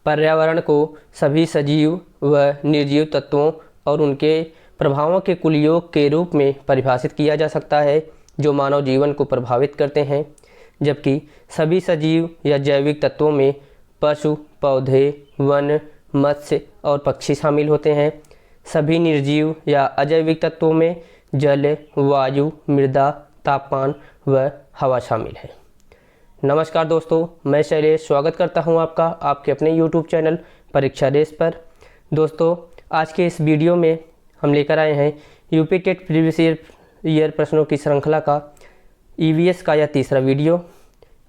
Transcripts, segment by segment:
पर्यावरण को सभी सजीव व निर्जीव तत्वों और उनके प्रभावों के कुल योग के रूप में परिभाषित किया जा सकता है जो मानव जीवन को प्रभावित करते हैं, जबकि सभी सजीव या जैविक तत्वों में पशु, पौधे, वन, मत्स्य और पक्षी शामिल होते हैं। सभी निर्जीव या अजैविक तत्वों में जल, वायु, मृदा, तापमान व हवा शामिल है। नमस्कार दोस्तों, मैं शैलेश स्वागत करता हूं आपका आपके अपने YouTube चैनल परीक्षा रेस पर। दोस्तों, आज के इस वीडियो में हम लेकर आए हैं यूपी टेट प्रीवियस ईयर प्रश्नों की श्रृंखला का EVS का यह तीसरा वीडियो।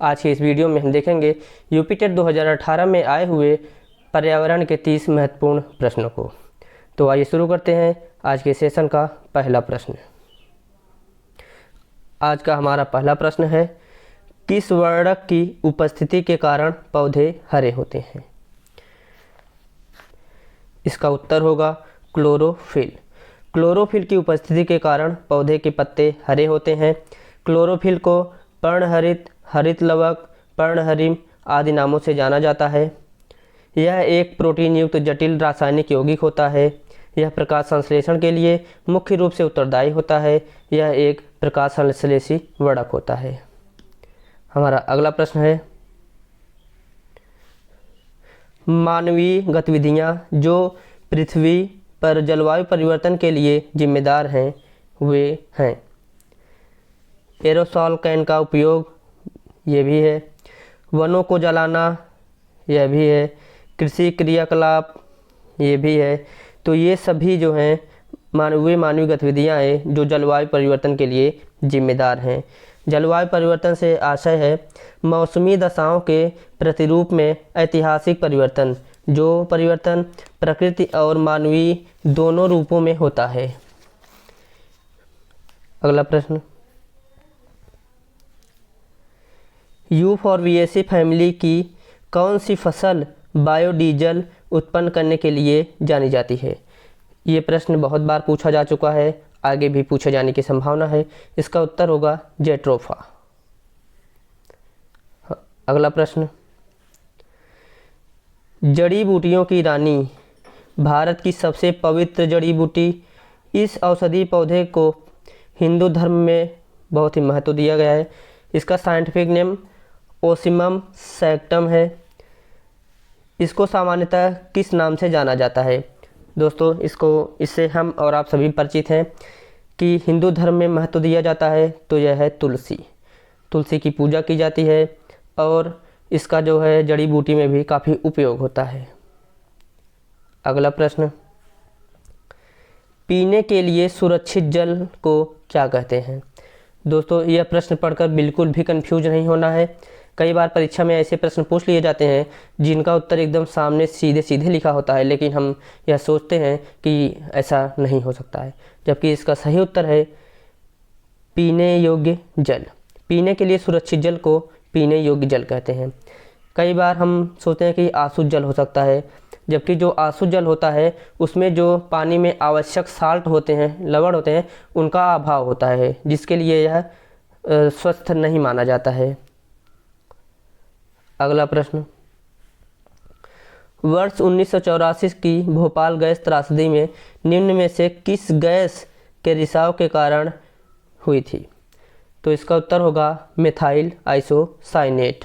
आज के इस वीडियो में हम देखेंगे यूपी टेट 2018 में आए हुए पर्यावरण के 30 महत्वपूर्ण प्रश्नों को। तो आइए शुरू करते हैं आज के सेशन का पहला प्रश्न। आज का हमारा पहला प्रश्न है, किस वर्णक की उपस्थिति के कारण पौधे हरे होते हैं? इसका उत्तर होगा क्लोरोफिल। क्लोरोफिल की उपस्थिति के कारण पौधे के पत्ते हरे होते हैं। क्लोरोफिल को पर्णहरित, हरित लवक, पर्णहरिम आदि नामों से जाना जाता है। यह एक प्रोटीन युक्त जटिल रासायनिक यौगिक होता है। यह प्रकाश संश्लेषण के लिए मुख्य रूप से उत्तरदायी होता है। यह एक प्रकाश संश्लेषी वर्णक होता है। हमारा अगला प्रश्न है, मानवीय गतिविधियां जो पृथ्वी पर जलवायु परिवर्तन के लिए जिम्मेदार हैं वे हैं। एरोसॉल कैन का उपयोग, ये भी है। वनों को जलाना, यह भी है। कृषि क्रियाकलाप, ये भी है। तो ये सभी जो हैं मानवीय गतिविधियां हैं जो जलवायु परिवर्तन के लिए जिम्मेदार हैं। जलवायु परिवर्तन से आशय है मौसमी दशाओं के प्रतिरूप में ऐतिहासिक परिवर्तन, जो परिवर्तन प्रकृति और मानवीय दोनों रूपों में होता है। अगला प्रश्न, यूफोर्बिएसी फैमिली की कौन सी फसल बायोडीजल उत्पन्न करने के लिए जानी जाती है? ये प्रश्न बहुत बार पूछा जा चुका है, आगे भी पूछे जाने की संभावना है। इसका उत्तर होगा जेट्रोफा। अगला प्रश्न, जड़ी बूटियों की रानी, भारत की सबसे पवित्र जड़ी बूटी। इस औषधि पौधे को हिंदू धर्म में बहुत ही महत्व दिया गया है। इसका साइंटिफिक नेम ओसिमम सैक्टम है। इसको सामान्यतः किस नाम से जाना जाता है? दोस्तों, इससे हम और आप सभी परिचित हैं कि हिंदू धर्म में महत्व दिया जाता है, तो यह है तुलसी। तुलसी की पूजा की जाती है और इसका जो है जड़ी बूटी में भी काफ़ी उपयोग होता है। अगला प्रश्न, पीने के लिए सुरक्षित जल को क्या कहते हैं? दोस्तों, यह प्रश्न पढ़कर बिल्कुल भी कंफ्यूज नहीं होना है। कई बार परीक्षा में ऐसे प्रश्न पूछ लिए जाते हैं जिनका उत्तर एकदम सामने सीधे सीधे लिखा होता है, लेकिन हम यह सोचते हैं कि ऐसा नहीं हो सकता है, जबकि इसका सही उत्तर है पीने योग्य जल। पीने के लिए सुरक्षित जल को पीने योग्य जल कहते हैं। कई बार हम सोचते हैं कि आसुत जल हो सकता है, जबकि जो आसुत जल होता है उसमें जो पानी में आवश्यक साल्ट होते हैं, लवण होते हैं, उनका अभाव होता है, जिसके लिए यह स्वस्थ नहीं माना जाता है। अगला प्रश्न, वर्ष 1984 की भोपाल गैस त्रासदी में निम्न में से किस गैस के रिसाव के कारण हुई थी? तो इसका उत्तर होगा मिथाइल आइसोसाइनेट।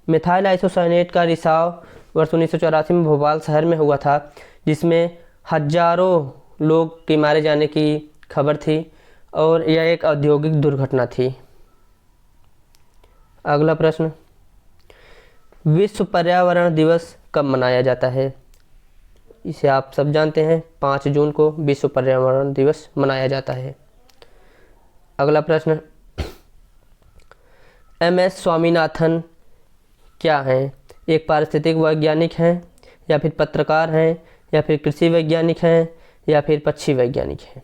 मिथाइल आइसोसाइनेट का रिसाव वर्ष 1984 में भोपाल शहर में हुआ था, जिसमें हजारों लोग के मारे जाने की खबर थी और यह एक औद्योगिक दुर्घटना थी। अगला प्रश्न, विश्व पर्यावरण दिवस कब मनाया जाता है? इसे आप सब जानते हैं, 5 जून को विश्व पर्यावरण दिवस मनाया जाता है। अगला प्रश्न, MS स्वामीनाथन क्या हैं? एक पारिस्थितिक वैज्ञानिक हैं, या फिर पत्रकार हैं, या फिर कृषि वैज्ञानिक हैं, या फिर पक्षी वैज्ञानिक हैं?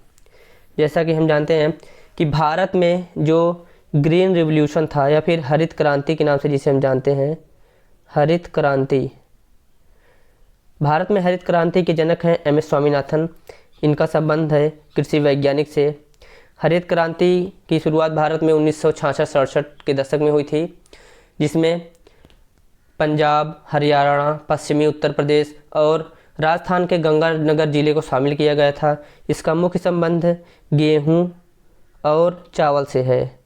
जैसा कि हम जानते हैं कि भारत में जो ग्रीन रिवॉल्यूशन था, या फिर हरित क्रांति के नाम से जिसे हम जानते हैं, हरित क्रांति, भारत में हरित क्रांति के जनक हैं MS स्वामीनाथन। इनका संबंध है कृषि वैज्ञानिक से। हरित क्रांति की शुरुआत भारत में 1966-67 के दशक में हुई थी, जिसमें पंजाब, हरियाणा, पश्चिमी उत्तर प्रदेश और राजस्थान के गंगानगर जिले को शामिल किया गया था। इसका मुख्य संबंध गेहूं और चावल से है।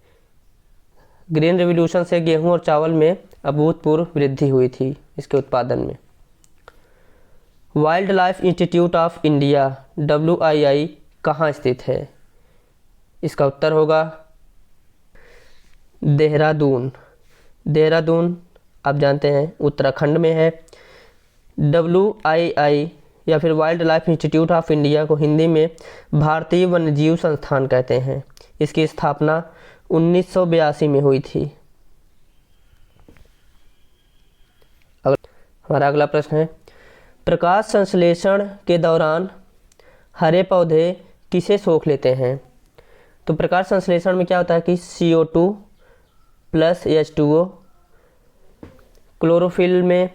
ग्रीन रेवोल्यूशन से गेहूं और चावल में अभूतपूर्व वृद्धि हुई थी इसके उत्पादन में। Wild life institute of India WII कहाँ स्थित है? इसका उत्तर होगा देहरादून। देहरादून आप जानते हैं उत्तराखंड में है। WII या फिर wild life institute of India को हिंदी में भारतीय वन्यजीव संस्थान कहते हैं। इसकी स्थापना 1982 में हुई थी। हमारा अगला प्रश्न है, प्रकाश संश्लेषण के दौरान हरे पौधे किसे सोख लेते हैं? तो प्रकाश संश्लेषण में क्या होता है कि CO2 प्लस H2O क्लोरोफिल में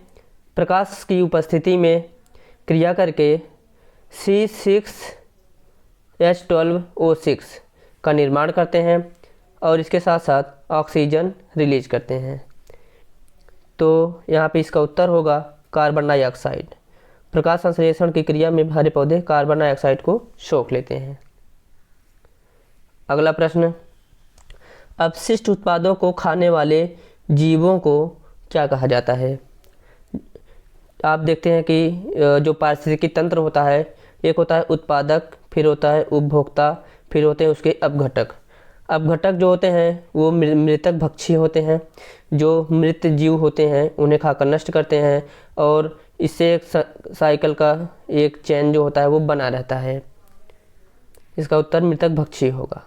प्रकाश की उपस्थिति में क्रिया करके C6H12O6 का निर्माण करते हैं और इसके साथ साथ ऑक्सीजन रिलीज करते हैं। तो यहाँ पे इसका उत्तर होगा कार्बन डाइऑक्साइड। प्रकाश संश्लेषण की क्रिया में हरे पौधे कार्बन डाइऑक्साइड को सोख लेते हैं। अगला प्रश्न, अपशिष्ट उत्पादों को खाने वाले जीवों को क्या कहा जाता है? आप देखते हैं कि जो पारिस्थितिकी तंत्र होता है, एक होता है उत्पादक, फिर होता है उपभोक्ता, फिर होते हैं उसके अपघटक। अपघटक जो होते हैं वो मृतक भक्षी होते हैं, जो मृत जीव होते हैं उन्हें खाकर नष्ट करते हैं और इससे एक साइकिल का एक चेन जो होता है वो बना रहता है। इसका उत्तर मृतक भक्षी होगा।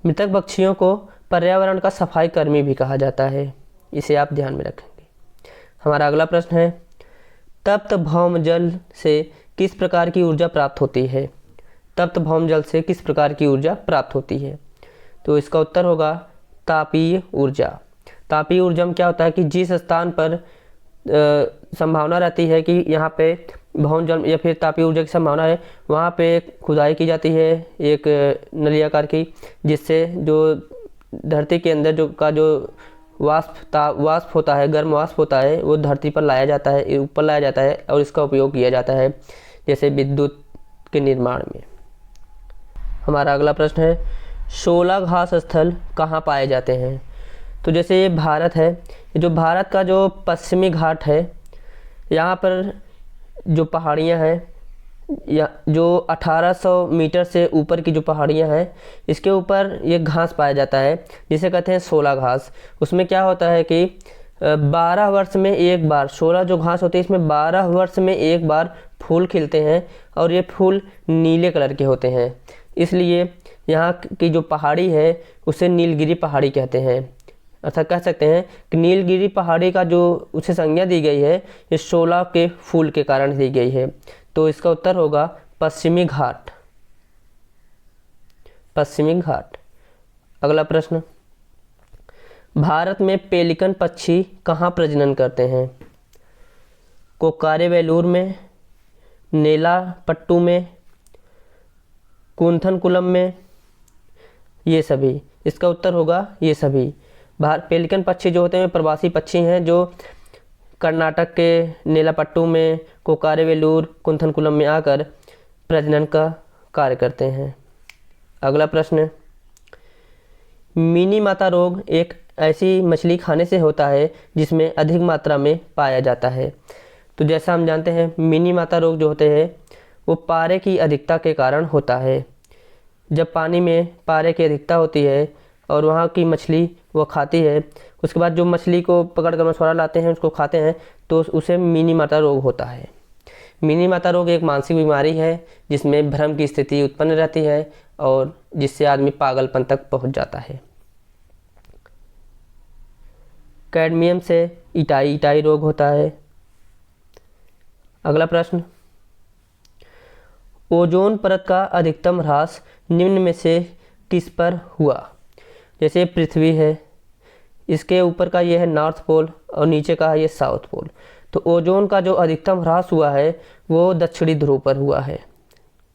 मृतक भक्षियों को पर्यावरण का सफाई कर्मी भी कहा जाता है, इसे आप ध्यान में रखेंगे। हमारा अगला प्रश्न है, तप्त भौम जल से किस प्रकार की ऊर्जा प्राप्त होती है? तप्त भौम जल से किस प्रकार की ऊर्जा प्राप्त होती है? तो इसका उत्तर होगा तापीय ऊर्जा। तापीय ऊर्जा में क्या होता है कि जिस स्थान पर संभावना रहती है कि यहाँ पे भौम जल या फिर तापीय ऊर्जा की संभावना है, वहाँ पे खुदाई की जाती है एक नलियाकार की, जिससे जो धरती के अंदर जो वाष्प होता है, गर्म वाष्प होता है, वो धरती पर लाया जाता है, ऊपर लाया जाता है और इसका उपयोग किया जाता है जैसे विद्युत के निर्माण में। हमारा अगला प्रश्न है, 16 घास स्थल कहाँ पाए जाते हैं? तो जैसे ये भारत है, जो भारत का जो पश्चिमी घाट है, यहाँ पर जो पहाड़ियाँ हैं, या जो 1800 मीटर से ऊपर की जो पहाड़ियाँ हैं, इसके ऊपर ये घास पाया जाता है जिसे कहते हैं 16 घास। उसमें क्या होता है कि 12 वर्ष में एक बार 16 जो घास होती है इसमें 12 वर्ष में एक बार फूल खिलते हैं और ये फूल नीले कलर के होते हैं, इसलिए यहाँ की जो पहाड़ी है उसे नीलगिरी पहाड़ी कहते हैं। अर्थात कह सकते हैं कि नीलगिरी पहाड़ी का जो उसे संज्ञा दी गई है ये 16 के फूल के कारण दी गई है। तो इसका उत्तर होगा पश्चिमी घाट। पश्चिमी घाट। अगला प्रश्न, भारत में पेलिकन पक्षी कहाँ प्रजनन करते हैं? कोक्कारे वेलूर में, नेलापट्टू में, कुंथनकुलम में, ये सभी। इसका उत्तर होगा ये सभी। पेलिकन पक्षी जो होते हैं प्रवासी पक्षी हैं जो कर्नाटक के नेलापट्टू में, कोक्कारे वेलूर, कुंथनकुलम में आकर प्रजनन का कार्य करते हैं। अगला प्रश्न, मिनी माता रोग एक ऐसी मछली खाने से होता है जिसमें अधिक मात्रा में पाया जाता है। तो जैसा हम जानते हैं मिनी माता रोग जो होते हैं वो पारे की अधिकता के कारण होता है। जब पानी में पारे की अधिकता होती है और वहाँ की मछली वो खाती है, उसके बाद जो मछली को पकड़ कर मछुआरा लाते हैं उसको खाते हैं, तो उसे मिनी माता रोग होता है। मिनी माता रोग एक मानसिक बीमारी है जिसमें भ्रम की स्थिति उत्पन्न रहती है और जिससे आदमी पागलपन तक पहुंच जाता है। कैडमियम से इटाई रोग होता है। अगला प्रश्न, ओजोन परत का अधिकतम ह्रास निम्न में से किस पर हुआ? जैसे पृथ्वी है, इसके ऊपर का ये है नॉर्थ पोल और नीचे का है ये साउथ पोल। तो ओजोन का जो अधिकतम ह्रास हुआ है वो दक्षिणी ध्रुव पर हुआ है।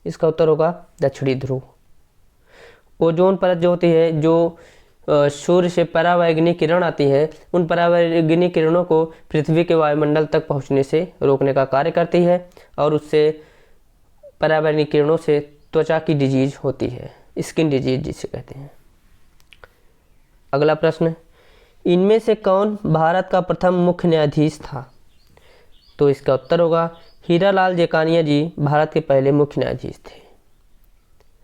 इसका उत्तर होगा दक्षिणी ध्रुव। ओजोन परत जो होती है जो सूर्य से परावैंगनिक किरण आती है, उन परावैंगनिक किरणों को पृथ्वी के वायुमंडल तक पहुंचने से रोकने का कार्य करती है और उससे परावैंगनिक किरणों से त्वचा की डिजीज होती है, स्किन डिजीज जिसे कहते हैं। अगला प्रश्न, इनमें से कौन भारत का प्रथम मुख्य न्यायाधीश था? तो इसका उत्तर होगा हीरालाल जेकानिया जी भारत के पहले मुख्य न्यायाधीश थे।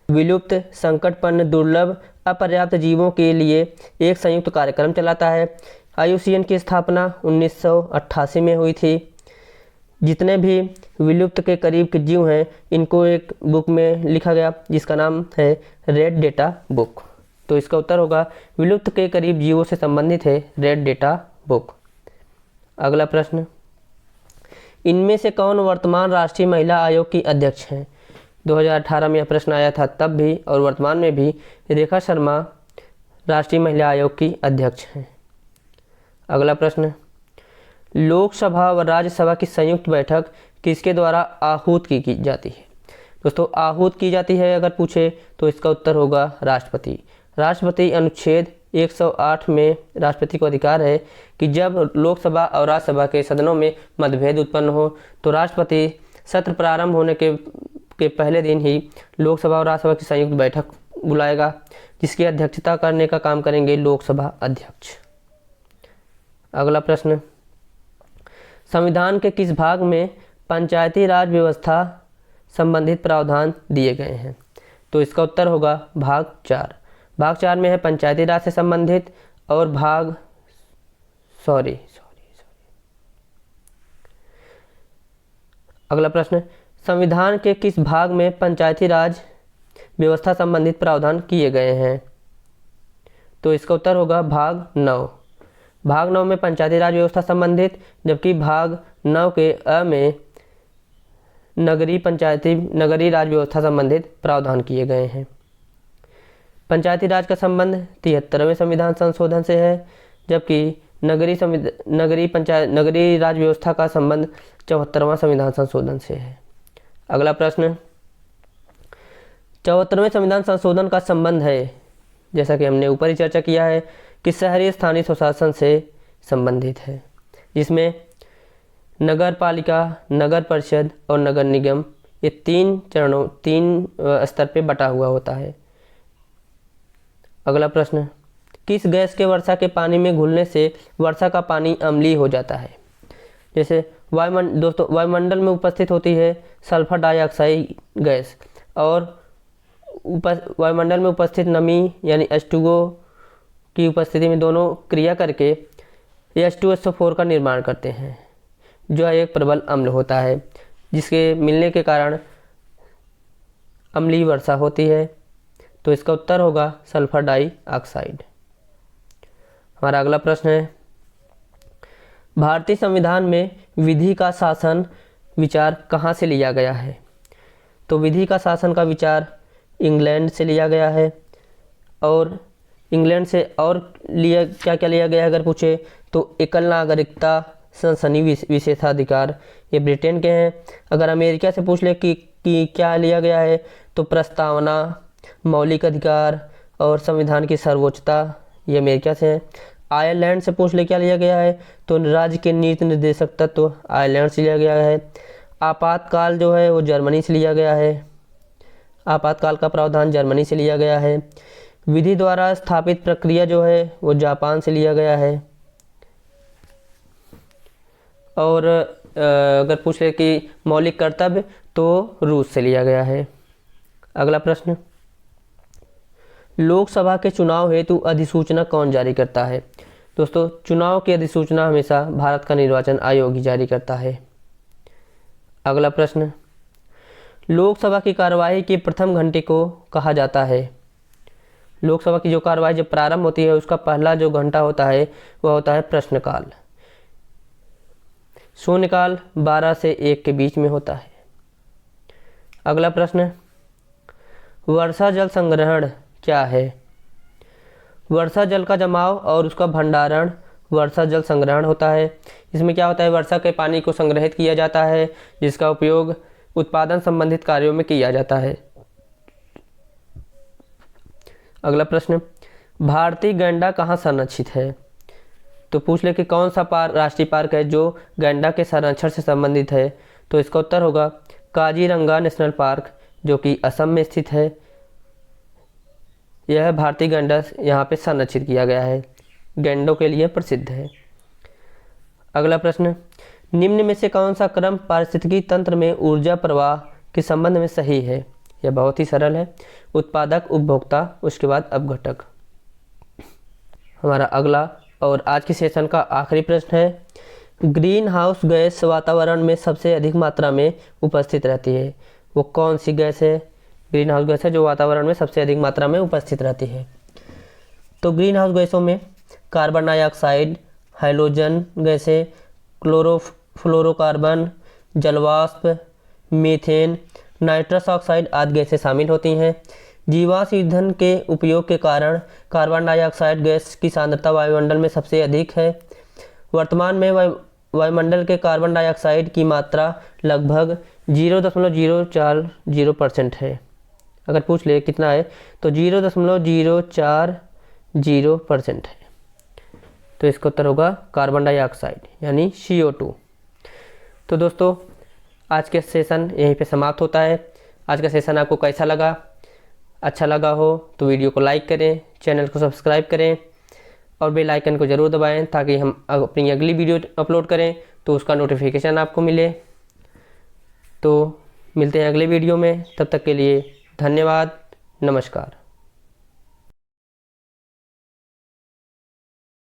विलुप्त, संकटपन्न, दुर्लभ, अपर्याप्त जीवों के लिए एक संयुक्त कार्यक्रम चलाता है। IUCN की स्थापना 1988 में हुई थी। जितने भी विलुप्त के करीब के जीव हैं इनको एक बुक में लिखा गया जिसका नाम है रेड डेटा बुक। तो इसका उत्तर होगा विलुप्त के करीब जीवों से संबंधित है रेड डेटा बुक। अगला प्रश्न, इनमें से कौन वर्तमान राष्ट्रीय महिला आयोग की अध्यक्ष हैं? 2018 में यह प्रश्न आया था तब भी और वर्तमान में भी रेखा शर्मा राष्ट्रीय महिला आयोग की अध्यक्ष हैं। अगला प्रश्न, लोकसभा व राज्यसभा की संयुक्त बैठक किसके द्वारा आहूत की जाती है? दोस्तों आहूत की जाती है अगर पूछे तो इसका उत्तर होगा राष्ट्रपति। राष्ट्रपति अनुच्छेद 108 में राष्ट्रपति को अधिकार है कि जब लोकसभा और राज्यसभा के सदनों में मतभेद उत्पन्न हो तो राष्ट्रपति सत्र प्रारंभ होने के पहले दिन ही लोकसभा और राज्यसभा की संयुक्त बैठक बुलाएगा जिसकी अध्यक्षता करने का काम करेंगे लोकसभा अध्यक्ष। अगला प्रश्न, संविधान के किस भाग में पंचायती राज व्यवस्था संबंधित प्रावधान दिए गए हैं? तो इसका उत्तर होगा भाग 4। भाग 4 में है पंचायती राज से संबंधित और भाग अगला प्रश्न, संविधान के किस भाग में पंचायती राज व्यवस्था संबंधित प्रावधान किए गए हैं? तो इसका उत्तर होगा भाग 9। भाग 9 में पंचायती राज व्यवस्था संबंधित, जबकि भाग 9 के अ में नगरीय राज व्यवस्था संबंधित प्रावधान किए गए हैं। पंचायती राज का संबंध 73वें संविधान संशोधन से है, जबकि नगरीय राज व्यवस्था का संबंध 74वां संविधान संशोधन से है। अगला प्रश्न, 74वें संविधान संशोधन का संबंध है, जैसा कि हमने ऊपर ही चर्चा किया है, कि शहरी स्थानीय स्वशासन से संबंधित है, जिसमें नगर पालिका, नगर परिषद और नगर निगम ये 3 स्तर पे बटा हुआ होता है। अगला प्रश्न, किस गैस के वर्षा के पानी में घुलने से वर्षा का पानी अम्लीय हो जाता है? जैसे वायुमंडल में उपस्थित होती है सल्फर डाइऑक्साइड गैस और वायुमंडल में उपस्थित नमी यानी H2O की उपस्थिति में दोनों क्रिया करके H2SO4 का निर्माण करते हैं, जो एक प्रबल अम्ल होता है जिसके मिलने के कारण अम्लीय वर्षा होती है। तो इसका उत्तर होगा सल्फर डाइऑक्साइड। हमारा अगला प्रश्न है, भारतीय संविधान में विधि का शासन विचार कहाँ से लिया गया है? तो विधि का शासन का विचार इंग्लैंड से लिया गया है। और इंग्लैंड से और क्या लिया गया है अगर पूछे तो एकल नागरिकता, सनसनी विशेषाधिकार, ये ब्रिटेन के हैं। अगर अमेरिका से पूछ ले कि क्या लिया गया है तो प्रस्तावना, मौलिक अधिकार और संविधान की सर्वोच्चता, ये अमेरिका से है। आयरलैंड से पूछ ले क्या लिया गया है तो राज्य के नीति निर्देशक तत्व आयरलैंड से लिया गया है। आपातकाल जो है वो जर्मनी से लिया गया है, आपातकाल का प्रावधान जर्मनी से लिया गया है। विधि द्वारा स्थापित प्रक्रिया जो है वो जापान से लिया गया है। और अगर पूछ ले कि मौलिक कर्तव्य तो रूस से लिया गया है। अगला प्रश्न, लोकसभा के चुनाव हेतु अधिसूचना कौन जारी करता है? दोस्तों चुनाव की अधिसूचना हमेशा भारत का निर्वाचन आयोग ही जारी करता है। अगला प्रश्न, लोकसभा की कार्यवाही की प्रथम घंटे को कहा जाता है? लोकसभा की जो कार्यवाही जब प्रारंभ होती है उसका पहला जो घंटा होता है वह होता है प्रश्नकाल। शून्यकाल 12 से 1 के बीच में होता है। अगला प्रश्न, वर्षा जल संग्रहण क्या है? वर्षा जल का जमाव और उसका भंडारण वर्षा जल संग्रहण होता है। इसमें क्या होता है, वर्षा के पानी को संग्रहित किया जाता है जिसका उपयोग उत्पादन संबंधित कार्यों में किया जाता है। अगला प्रश्न, भारतीय गैंडा कहाँ संरक्षित है? तो पूछ ले कि कौन सा राष्ट्रीय पार्क है जो गैंडा के संरक्षण से संबंधित है, तो इसका उत्तर होगा काजीरंगा नेशनल पार्क, जो कि असम में स्थित है। यह भारतीय गैंडा यहाँ पे संरक्षित किया गया है, गैंडों के लिए प्रसिद्ध है। अगला प्रश्न, निम्न में से कौन सा क्रम पारिस्थितिकी तंत्र में ऊर्जा प्रवाह के संबंध में सही है? यह बहुत ही सरल है, उत्पादक, उपभोक्ता, उसके बाद अपघटक। हमारा अगला और आज के सेशन का आखिरी प्रश्न है, ग्रीन हाउस गैस वातावरण में सबसे अधिक मात्रा में उपस्थित रहती है, वो कौन सी गैस है? ग्रीन हाउस गैस है जो वातावरण में सबसे अधिक मात्रा में उपस्थित रहती है। तो ग्रीन हाउस गैसों में कार्बन डाइऑक्साइड, हाइड्रोजन गैसें, क्लोरोफ्लोरोकार्बन, जलवाष्प, मीथेन, नाइट्रस ऑक्साइड आदि गैसें शामिल होती हैं। जीवाश्म ईंधन के उपयोग के कारण कार्बन डाइऑक्साइड गैस की सांद्रता वायुमंडल में सबसे अधिक है। वर्तमान में वायुमंडल के कार्बन डाइऑक्साइड की मात्रा लगभग 0.040% है। अगर पूछ ले कितना है तो 0.040% है। तो इसका उत्तर होगा कार्बन डाइऑक्साइड यानी CO2। तो दोस्तों आज के सेशन यहीं पे समाप्त होता है। आज का सेशन आपको कैसा लगा? अच्छा लगा हो तो वीडियो को लाइक करें, चैनल को सब्सक्राइब करें और बेल आइकन को ज़रूर दबाएं ताकि हम अपनी अगली वीडियो अपलोड करें तो उसका नोटिफिकेशन आपको मिले। तो मिलते हैं अगले वीडियो में, तब तक के लिए धन्यवाद, नमस्कार।